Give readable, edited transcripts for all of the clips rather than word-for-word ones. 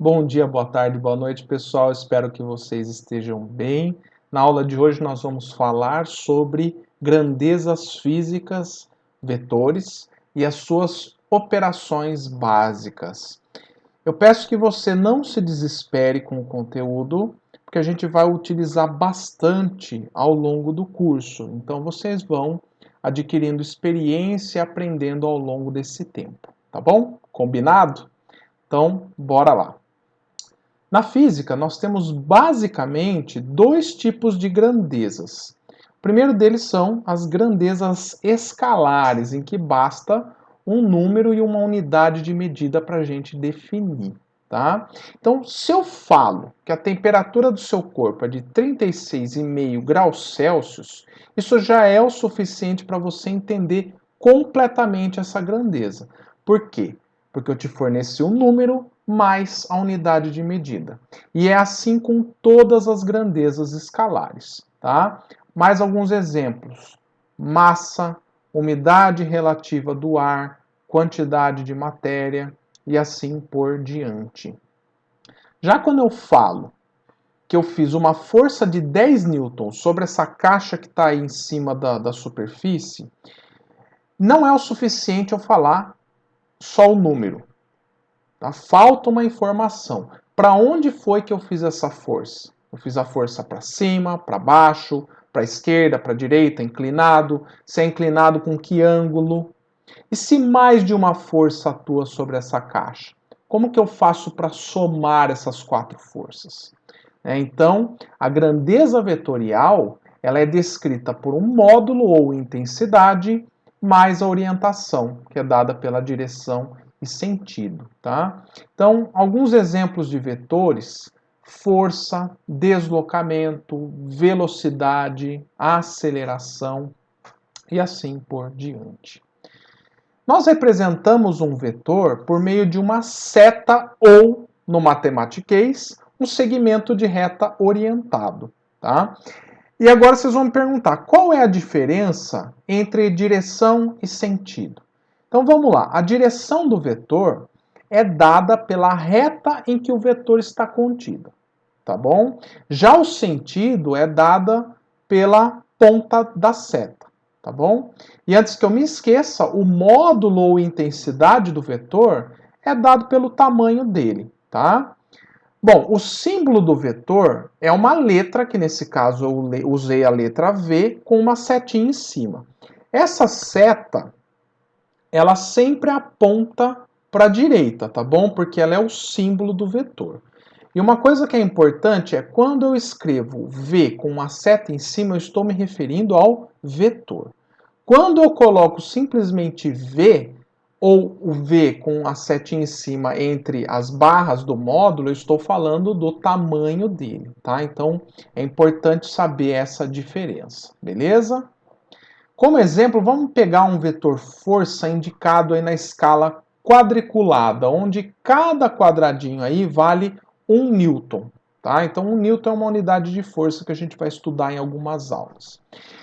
Bom dia, boa tarde, boa noite, pessoal. Espero que vocês estejam bem. Na aula de hoje nós vamos falar sobre grandezas físicas, vetores e as suas operações básicas. Eu peço que você não se desespere com o conteúdo, porque a gente vai utilizar bastante ao longo do curso. Então vocês vão adquirindo experiência e aprendendo ao longo desse tempo, tá bom? Combinado? Então, bora lá. Na física, nós temos basicamente dois tipos de grandezas. O primeiro deles são as grandezas escalares, em que basta um número e uma unidade de medida para a gente definir. Tá? Então, se eu falo que a temperatura do seu corpo é de 36,5 graus Celsius, isso já é o suficiente para você entender completamente essa grandeza. Por quê? Porque eu te forneci um número mais a unidade de medida. E é assim com todas as grandezas escalares, tá? Mais alguns exemplos: massa, umidade relativa do ar, quantidade de matéria e assim por diante. Já quando eu falo que eu fiz uma força de 10 newtons sobre essa caixa que está aí em cima da superfície, não é o suficiente eu falar só o número. Tá? Falta uma informação. Para onde foi que eu fiz essa força? Eu fiz a força para cima, para baixo, para a esquerda, para a direita, inclinado. Se é inclinado, com que ângulo? E se mais de uma força atua sobre essa caixa? Como que eu faço para somar essas quatro forças? Então, a grandeza vetorial ela é descrita por um módulo ou intensidade mais a orientação, que é dada pela direção e sentido. Tá? Então, alguns exemplos de vetores: força, deslocamento, velocidade, aceleração e assim por diante. Nós representamos um vetor por meio de uma seta ou, no matematiquês, um segmento de reta orientado. Tá? E agora vocês vão me perguntar, qual é a diferença entre direção e sentido? Então vamos lá, a direção do vetor é dada pela reta em que o vetor está contido, tá bom? Já o sentido é dada pela ponta da seta, tá bom? E antes que eu me esqueça, o módulo ou intensidade do vetor é dado pelo tamanho dele, tá? Bom, o símbolo do vetor é uma letra, que nesse caso eu usei a letra V, com uma setinha em cima. Essa seta, ela sempre aponta para a direita, tá bom? Porque ela é o símbolo do vetor. E uma coisa que é importante é quando eu escrevo V com uma seta em cima, eu estou me referindo ao vetor. Quando eu coloco simplesmente V, ou o V com a setinha em cima entre as barras do módulo, eu estou falando do tamanho dele, tá? Então, é importante saber essa diferença, beleza? Como exemplo, vamos pegar um vetor força indicado aí na escala quadriculada, onde cada quadradinho aí vale 1 newton, tá? Então, 1 newton é uma unidade de força que a gente vai estudar em algumas aulas.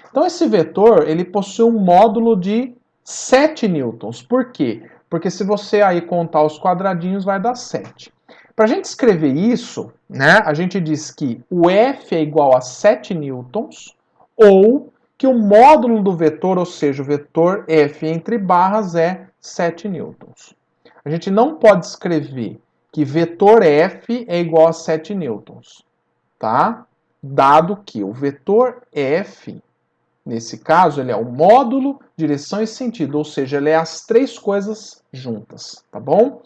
Então, esse vetor, ele possui um módulo de 7 newtons. Por quê? Porque se você aí contar os quadradinhos, vai dar 7. Para a gente escrever isso, né, a gente diz que o F é igual a 7 newtons, ou que o módulo do vetor, ou seja, o vetor F entre barras, é 7 newtons. A gente não pode escrever que vetor F é igual a 7 newtons, tá? Dado que o vetor F, nesse caso, ele é o módulo, direção e sentido, ou seja, ele é as três coisas juntas, tá bom?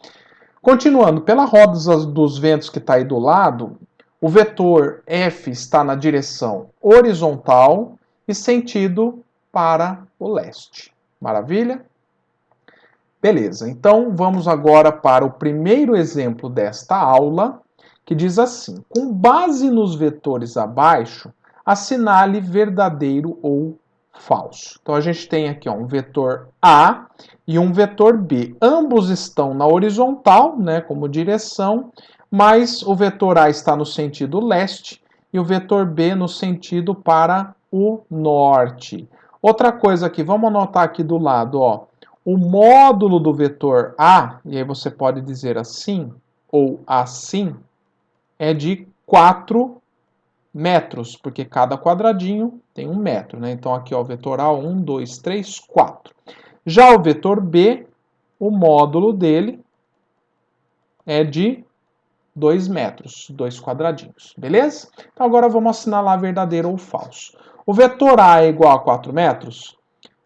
Continuando, pela roda dos ventos que está aí do lado, o vetor F está na direção horizontal e sentido para o leste. Maravilha? Beleza, então vamos agora para o primeiro exemplo desta aula, que diz assim: com base nos vetores abaixo, assinale verdadeiro ou falso. Então a gente tem aqui um vetor A e um vetor B. Ambos estão na horizontal, né, como direção, mas o vetor A está no sentido leste e o vetor B no sentido para o norte. Outra coisa aqui, vamos anotar aqui do lado, ó. O módulo do vetor A, e aí você pode dizer assim, ou assim, é de 4 metros, porque cada quadradinho tem 1 metro, né? Então aqui, ó, o vetor A, 1, 2, 3, 4. Já o vetor B, o módulo dele é de 2 metros, 2 quadradinhos, beleza? Então agora vamos assinalar verdadeiro ou falso. O vetor A é igual a 4 metros?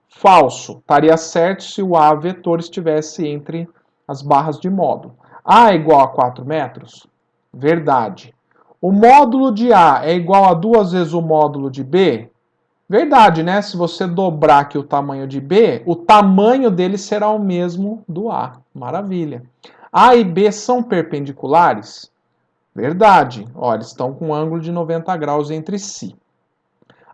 Falso. Estaria certo se o A vetor estivesse entre as barras de módulo. A é igual a 4 metros? Verdade. O módulo de A é igual a 2 vezes o módulo de B? Verdade, né? Se você dobrar aqui o tamanho de B, o tamanho dele será o mesmo do A. Maravilha. A e B são perpendiculares? Verdade. Olha, eles estão com um ângulo de 90 graus entre si.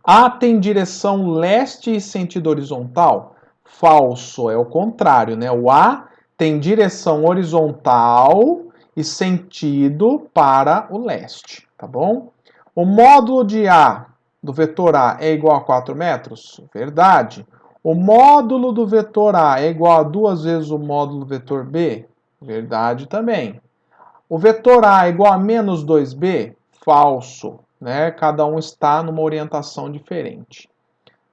A tem direção leste e sentido horizontal? Falso, é o contrário, né? O A tem direção horizontal e sentido para o leste, tá bom? O módulo de A, do vetor A, é igual a 4 metros? Verdade. O módulo do vetor A é igual a 2 vezes o módulo do vetor B? Verdade também. O vetor A é igual a menos 2B? Falso, né? Cada um está numa orientação diferente.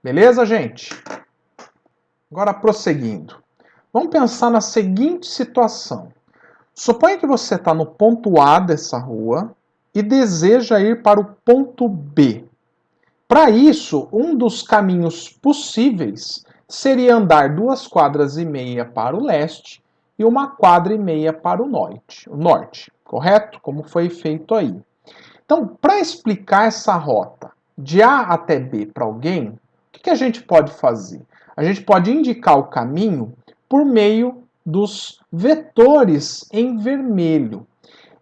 Beleza, gente? Agora, prosseguindo. Vamos pensar na seguinte situação. Suponha que você está no ponto A dessa rua e deseja ir para o ponto B. Para isso, um dos caminhos possíveis seria andar 2 quadras e meia para o leste e 1 quadra e meia para o norte, correto? Como foi feito aí. Então, para explicar essa rota de A até B para alguém, o que a gente pode fazer? A gente pode indicar o caminho por meio dos vetores em vermelho.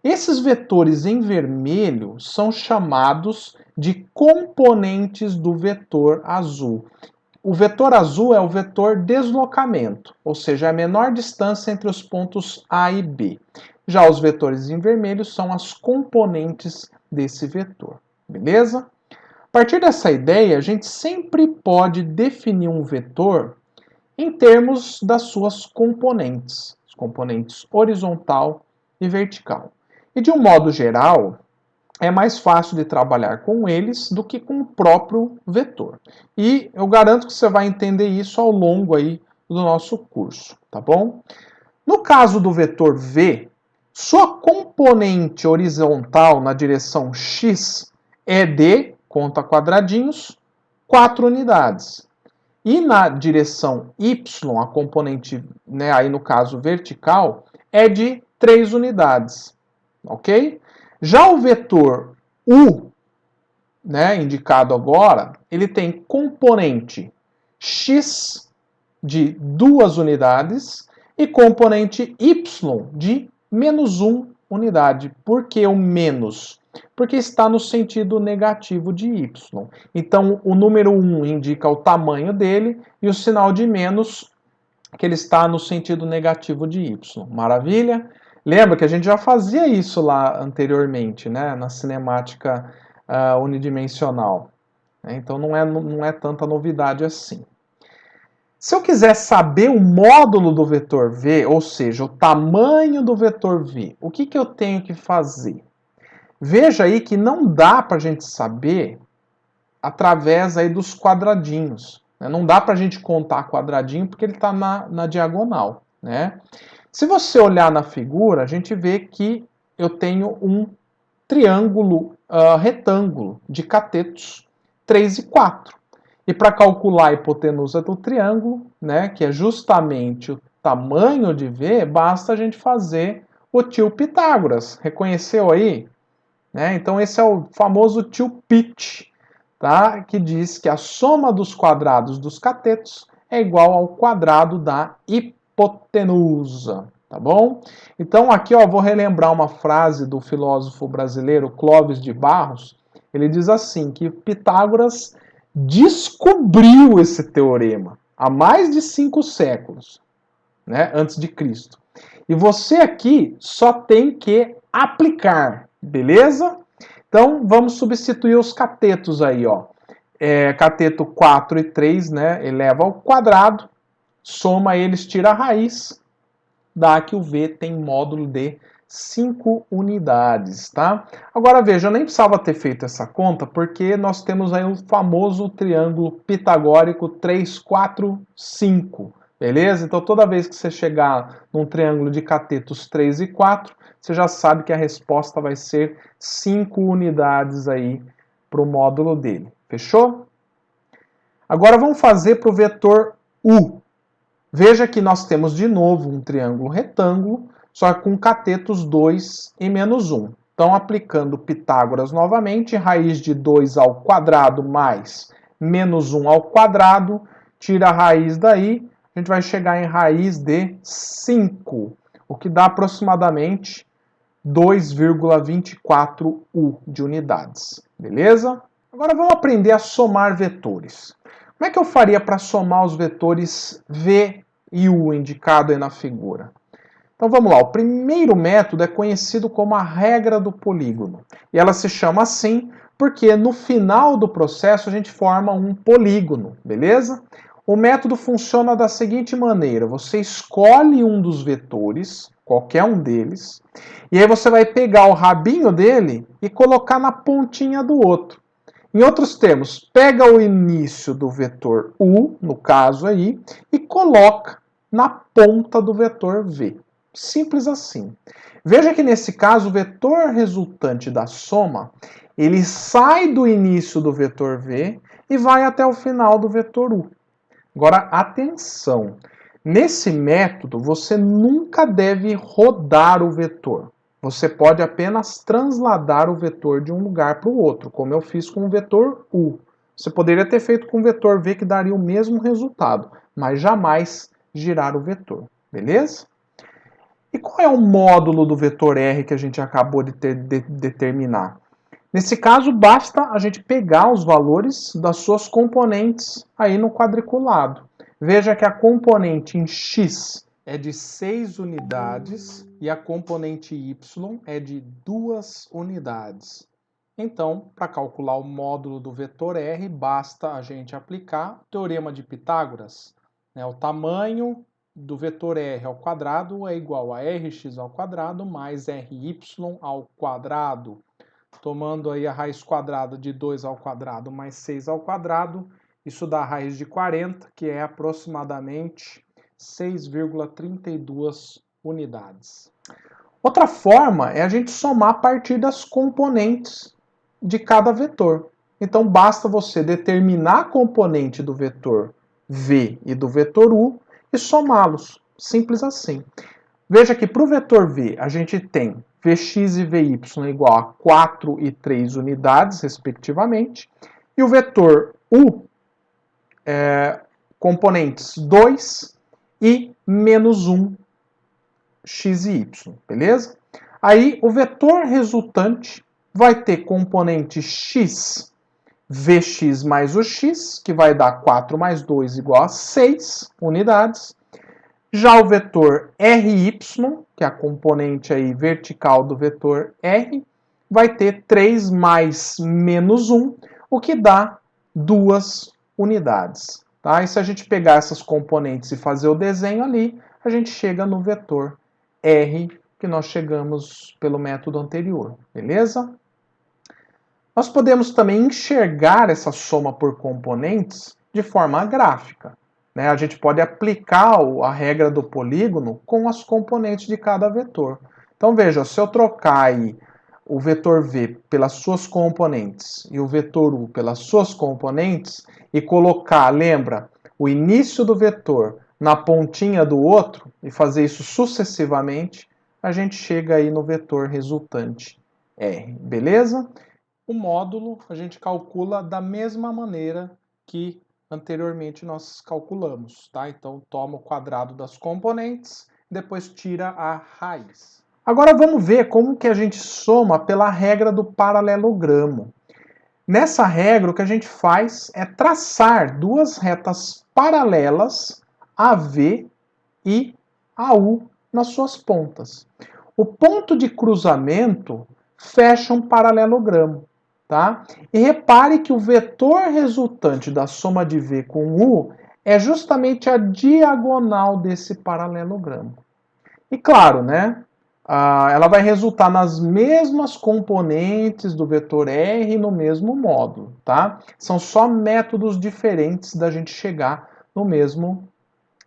Esses vetores em vermelho são chamados de componentes do vetor azul. O vetor azul é o vetor deslocamento, ou seja, a menor distância entre os pontos A e B. Já os vetores em vermelho são as componentes desse vetor, beleza? A partir dessa ideia, a gente sempre pode definir um vetor em termos das suas componentes, os componentes horizontal e vertical. E de um modo geral, é mais fácil de trabalhar com eles do que com o próprio vetor. E eu garanto que você vai entender isso ao longo aí do nosso curso, tá bom? No caso do vetor V, sua componente horizontal na direção X é de, conta quadradinhos, 4 unidades. E na direção Y, a componente, né, aí no caso vertical, é de 3 unidades, ok? Já o vetor U, né, indicado agora, ele tem componente X de 2 unidades e componente Y de menos 1 unidade. Por que o menos? Porque está no sentido negativo de Y. Então, o número 1 indica o tamanho dele e o sinal de menos, que ele está no sentido negativo de Y. Maravilha? Lembra que a gente já fazia isso lá anteriormente, né? Na cinemática unidimensional. Então, não é tanta novidade assim. Se eu quiser saber o módulo do vetor V, ou seja, o tamanho do vetor V, o que eu tenho que fazer? Veja aí que não dá para a gente saber através aí dos quadradinhos. Né? Não dá para a gente contar quadradinho porque ele está na diagonal. Né? Se você olhar na figura, a gente vê que eu tenho um triângulo retângulo de catetos 3 e 4. E para calcular a hipotenusa do triângulo, né, que é justamente o tamanho de V, basta a gente fazer o tio Pitágoras. Reconheceu aí? Né? Então esse é o famoso tio Pit, tá? Que diz que a soma dos quadrados dos catetos é igual ao quadrado da hipotenusa. Tá bom? Então aqui ó, vou relembrar uma frase do filósofo brasileiro Clóvis de Barros. Ele diz assim, que Pitágoras descobriu esse teorema há mais de 5 séculos, né, antes de Cristo. E você aqui só tem que aplicar, beleza? Então vamos substituir os catetos aí, ó. Cateto 4 e 3, né, eleva ao quadrado, soma eles, tira a raiz, dá que o V tem módulo de 5 unidades, tá? Agora veja, eu nem precisava ter feito essa conta, porque nós temos aí o famoso triângulo pitagórico 3, 4, 5, beleza? Então toda vez que você chegar num triângulo de catetos 3 e 4, você já sabe que a resposta vai ser 5 unidades aí para o módulo dele, fechou? Agora vamos fazer para o vetor U. Veja que nós temos de novo um triângulo retângulo, só que com catetos 2 e menos 1. Então, aplicando Pitágoras novamente, raiz de 2 ao quadrado mais menos 1 ao quadrado, tira a raiz daí, a gente vai chegar em raiz de 5, o que dá aproximadamente 2,24 U de unidades, beleza? Agora vamos aprender a somar vetores. Como é que eu faria para somar os vetores V e U indicado aí na figura? Então vamos lá, o primeiro método é conhecido como a regra do polígono. E ela se chama assim porque no final do processo a gente forma um polígono, beleza? O método funciona da seguinte maneira: você escolhe um dos vetores, qualquer um deles, e aí você vai pegar o rabinho dele e colocar na pontinha do outro. Em outros termos, pega o início do vetor U, no caso aí, e coloca na ponta do vetor V. Simples assim. Veja que nesse caso o vetor resultante da soma, ele sai do início do vetor V e vai até o final do vetor U. Agora, atenção! Nesse método, você nunca deve rodar o vetor. Você pode apenas transladar o vetor de um lugar para o outro, como eu fiz com o vetor U. Você poderia ter feito com o vetor V que daria o mesmo resultado, mas jamais girar o vetor, beleza? E qual é o módulo do vetor R que a gente acabou de determinar? Nesse caso, basta a gente pegar os valores das suas componentes aí no quadriculado. Veja que a componente em x é de 6 unidades e a componente y é de 2 unidades. Então, para calcular o módulo do vetor R, basta a gente aplicar o teorema de Pitágoras. O tamanho do vetor R ao quadrado é igual a rx ao quadrado mais ry ao quadrado. Tomando aí a raiz quadrada de 2 ao quadrado mais 6 ao quadrado, isso dá a raiz de 40, que é aproximadamente 6,32 unidades. Outra forma é a gente somar a partir das componentes de cada vetor. Então basta você determinar a componente do vetor V e do vetor U e somá-los. Simples assim. Veja que para o vetor V a gente tem Vx e Vy igual a 4 e 3 unidades, respectivamente. E o vetor U, componentes 2 e menos 1, x e y, beleza? Aí o vetor resultante vai ter componente x, Vx mais o x, que vai dar 4 mais 2 igual a 6 unidades. Já o vetor ry, que é a componente aí vertical do vetor r, vai ter 3 mais menos 1, o que dá 2 unidades. Tá? E se a gente pegar essas componentes e fazer o desenho ali, a gente chega no vetor r, que nós chegamos pelo método anterior, beleza? Nós podemos também enxergar essa soma por componentes de forma gráfica. A gente pode aplicar a regra do polígono com as componentes de cada vetor. Então veja, se eu trocar aí o vetor V pelas suas componentes e o vetor U pelas suas componentes e colocar, lembra, o início do vetor na pontinha do outro e fazer isso sucessivamente, a gente chega aí no vetor resultante R, beleza? O módulo a gente calcula da mesma maneira que anteriormente nós calculamos, tá? Então toma o quadrado das componentes, depois tira a raiz. Agora vamos ver como que a gente soma pela regra do paralelogramo. Nessa regra o que a gente faz é traçar duas retas paralelas, AV e AU, nas suas pontas. O ponto de cruzamento fecha um paralelogramo. Tá? E repare que o vetor resultante da soma de V com U é justamente a diagonal desse paralelogramo. E claro, né? ela vai resultar nas mesmas componentes do vetor R no mesmo módulo, tá? São só métodos diferentes da gente chegar no mesmo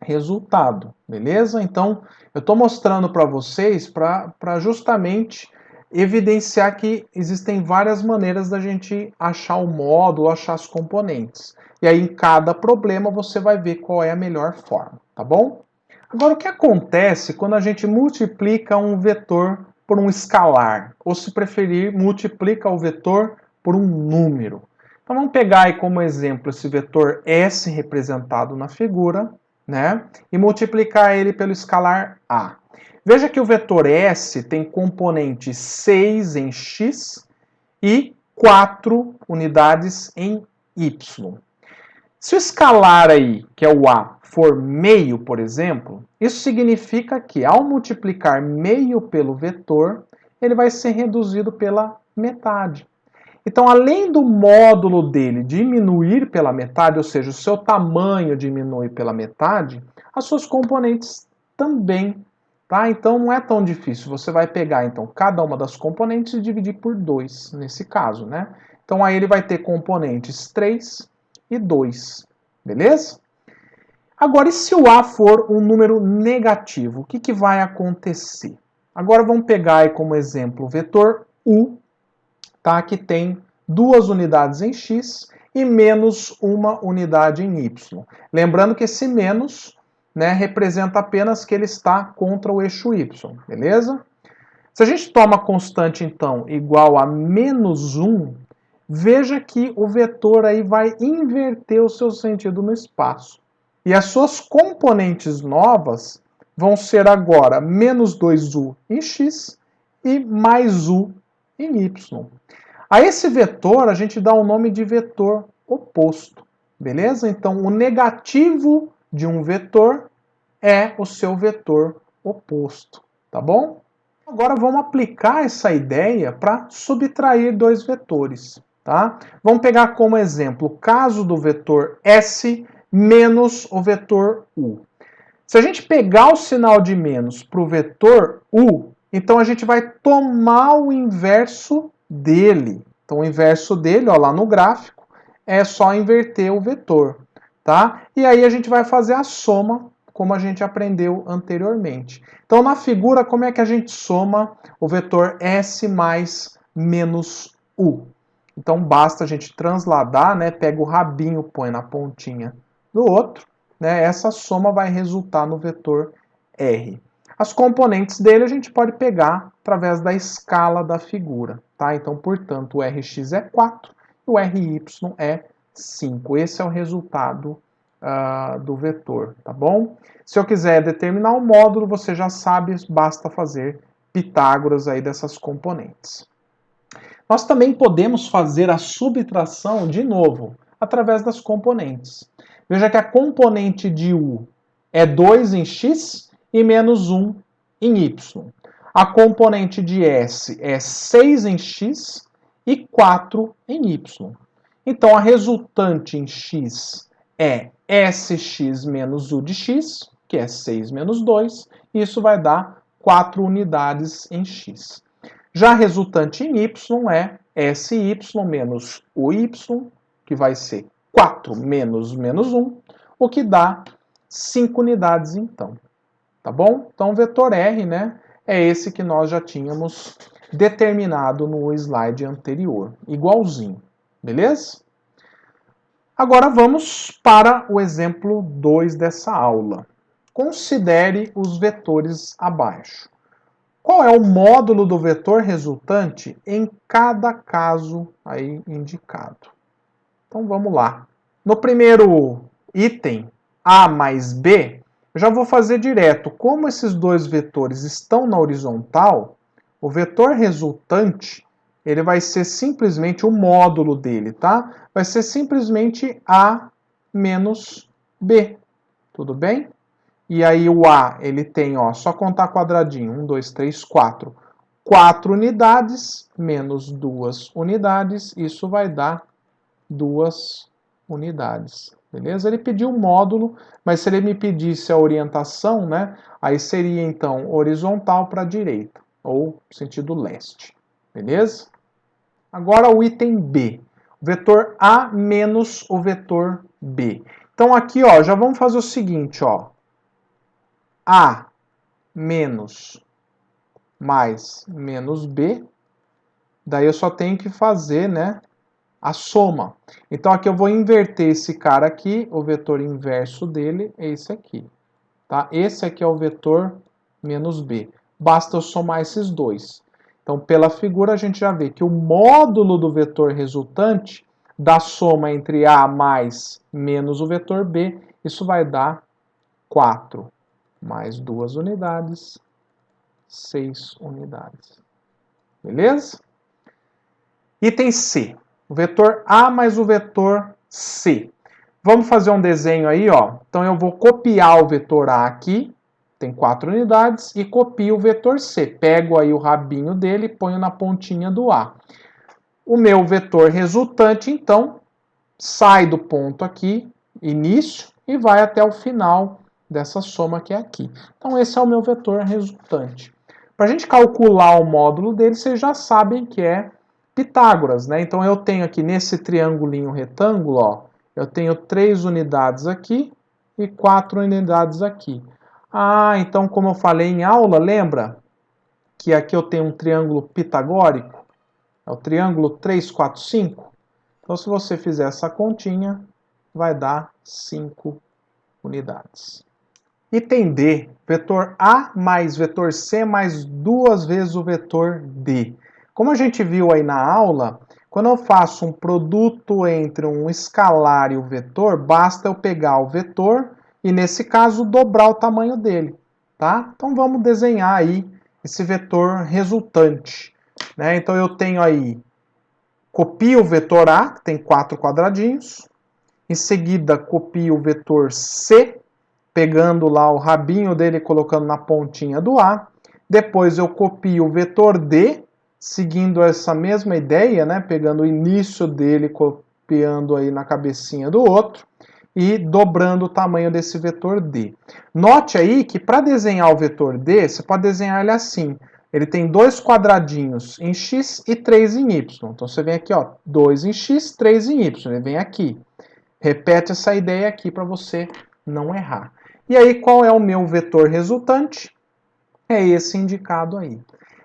resultado, beleza? Então, eu estou mostrando para vocês para justamente evidenciar que existem várias maneiras da gente achar o módulo, achar as componentes. E aí, em cada problema, você vai ver qual é a melhor forma, tá bom? Agora, o que acontece quando a gente multiplica um vetor por um escalar? Ou, se preferir, multiplica o vetor por um número. Então, vamos pegar aí como exemplo esse vetor S representado na figura, né? E multiplicar ele pelo escalar A. Veja que o vetor S tem componente 6 em x e 4 unidades em y. Se o escalar aí, que é o A, for meio, por exemplo, isso significa que ao multiplicar meio pelo vetor, ele vai ser reduzido pela metade. Então, além do módulo dele diminuir pela metade, ou seja, o seu tamanho diminui pela metade, as suas componentes também, tá? Então, não é tão difícil. Você vai pegar, então, cada uma das componentes e dividir por 2, nesse caso, né? Então, aí ele vai ter componentes 3 e 2, beleza? Agora, e se o A for um número negativo, o que vai acontecer? Agora, vamos pegar aí como exemplo o vetor U, tá? Que tem 2 unidades em x e menos 1 unidade em y. Lembrando que esse menos, né, representa apenas que ele está contra o eixo y, beleza? Se a gente toma a constante, então, igual a menos 1, veja que o vetor aí vai inverter o seu sentido no espaço. E as suas componentes novas vão ser agora menos 2u em x e mais u em y. A esse vetor a gente dá o nome de vetor oposto, beleza? Então, o negativo de um vetor é o seu vetor oposto, tá bom? Agora vamos aplicar essa ideia para subtrair dois vetores, tá? Vamos pegar como exemplo o caso do vetor S menos o vetor U. Se a gente pegar o sinal de menos para o vetor U, então a gente vai tomar o inverso dele. Então o inverso dele, ó, lá no gráfico, é só inverter o vetor, tá? E aí a gente vai fazer a soma, como a gente aprendeu anteriormente. Então na figura, como é que a gente soma o vetor S mais menos U? Então basta a gente transladar, né? Pega o rabinho, põe na pontinha do outro, né? Essa soma vai resultar no vetor R. As componentes dele a gente pode pegar através da escala da figura, tá? Então, portanto, o Rx é 4 e o Ry é 5. Esse é o resultado do vetor, tá bom? Se eu quiser determinar o módulo, você já sabe, basta fazer Pitágoras aí dessas componentes. Nós também podemos fazer a subtração de novo, através das componentes. Veja que a componente de U é 2 em x e menos 1 em y. A componente de S é 6 em x e 4 em y. Então, a resultante em x é Sx menos U de x, que é 6 menos 2, e isso vai dar 4 unidades em x. Já a resultante em y é Sy menos Uy, que vai ser 4 menos menos 1, o que dá 5 unidades então. Tá bom? Então o vetor R, né, é esse que nós já tínhamos determinado no slide anterior, igualzinho. Beleza? Agora vamos para o exemplo 2 dessa aula. Considere os vetores abaixo. Qual é o módulo do vetor resultante em cada caso aí indicado? Então vamos lá. No primeiro item, A mais B, eu já vou fazer direto. Como esses dois vetores estão na horizontal, o vetor resultante, ele vai ser simplesmente o módulo dele, tá? Vai ser simplesmente A menos B. Tudo bem? E aí o A, ele tem, ó, só contar quadradinho, 1, 2, 3, 4. 4 unidades menos 2 unidades, isso vai dar 2 unidades. Beleza? Ele pediu um módulo, mas se ele me pedisse a orientação, né, aí seria então horizontal para a direita. ou sentido leste, beleza? Agora o item B, o vetor A menos o vetor B. Então aqui, ó, já vamos fazer o seguinte, ó. A menos mais menos B, daí eu só tenho que fazer, né, a soma. Então aqui eu vou inverter esse cara aqui, o vetor inverso dele é esse aqui, tá? Esse aqui é o vetor menos B. Basta eu somar esses dois. Então, pela figura, a gente já vê que o módulo do vetor resultante da soma entre A mais menos o vetor B, isso vai dar 4 mais 2 unidades, 6 unidades. Beleza? Item C. O vetor A mais o vetor C. Vamos fazer um desenho aí, ó. Então, eu vou copiar o vetor A aqui, tem 4 unidades, e copio o vetor C. Pego aí o rabinho dele e ponho na pontinha do A. O meu vetor resultante, então, sai do ponto aqui, início, e vai até o final dessa soma que é aqui. Então, esse é o meu vetor resultante. Para a gente calcular o módulo dele, vocês já sabem que é Pitágoras, né? Então, eu tenho aqui nesse triangulinho retângulo, ó, eu tenho 3 unidades aqui e 4 unidades aqui. Ah, então, como eu falei em aula, lembra que aqui eu tenho um triângulo pitagórico? É o triângulo 3, 4, 5. Então, se você fizer essa continha, vai dar 5 unidades. Item D, vetor A mais vetor C mais 2 vezes o vetor D. Como a gente viu aí na aula, quando eu faço um produto entre um escalar e o vetor, basta eu pegar o vetor e, nesse caso, dobrar o tamanho dele, tá? Então, vamos desenhar aí esse vetor resultante, né? Então, eu tenho aí, copio o vetor A, que tem 4 quadradinhos, em seguida, copio o vetor C, pegando lá o rabinho dele e colocando na pontinha do A. Depois eu copio o vetor D, seguindo essa mesma ideia, né? Pegando o início dele, copiando aí na cabecinha do outro e dobrando o tamanho desse vetor D. Note aí que para desenhar o vetor D, você pode desenhar ele assim. Ele tem 2 quadradinhos em X e 3 em Y. Então você vem aqui, ó, 2 em X, 3 em Y. Ele vem aqui. Repete essa ideia aqui para você não errar. E aí, qual é o meu vetor resultante? É esse indicado aí.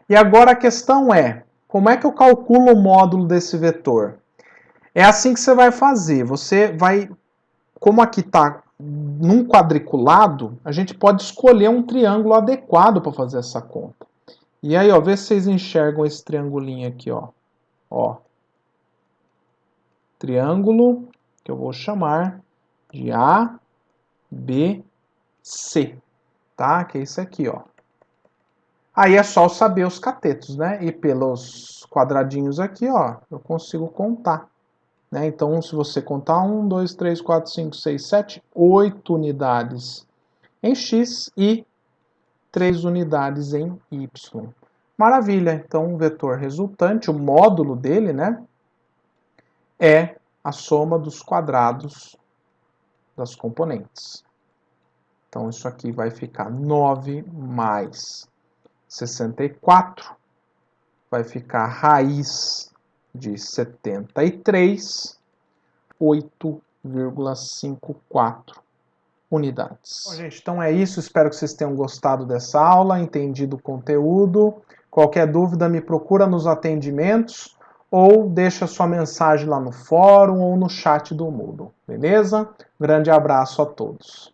E agora a questão é, como é que eu calculo o módulo desse vetor? É assim que você vai fazer. Você vai, como aqui está num quadriculado, a gente pode escolher um triângulo adequado para fazer essa conta. E aí, ó, vê se vocês enxergam esse triangulinho aqui, ó. Ó. Triângulo que eu vou chamar de A, B, C, tá? Que é isso aqui, ó. Aí é só saber os catetos, né? E pelos quadradinhos aqui, ó, eu consigo contar, né? Então, se você contar 1, 2, 3, 4, 5, 6, 7, 8 unidades em X e 3 unidades em Y. Maravilha! Então, o vetor resultante, o módulo dele, né? É a soma dos quadrados das componentes. Então, isso aqui vai ficar 9 mais 64, vai ficar raiz de 73, 8,54 unidades. Bom, gente, então é isso. Espero que vocês tenham gostado dessa aula, entendido o conteúdo. Qualquer dúvida, me procura nos atendimentos ou deixa sua mensagem lá no fórum ou no chat do Moodle, beleza? Grande abraço a todos.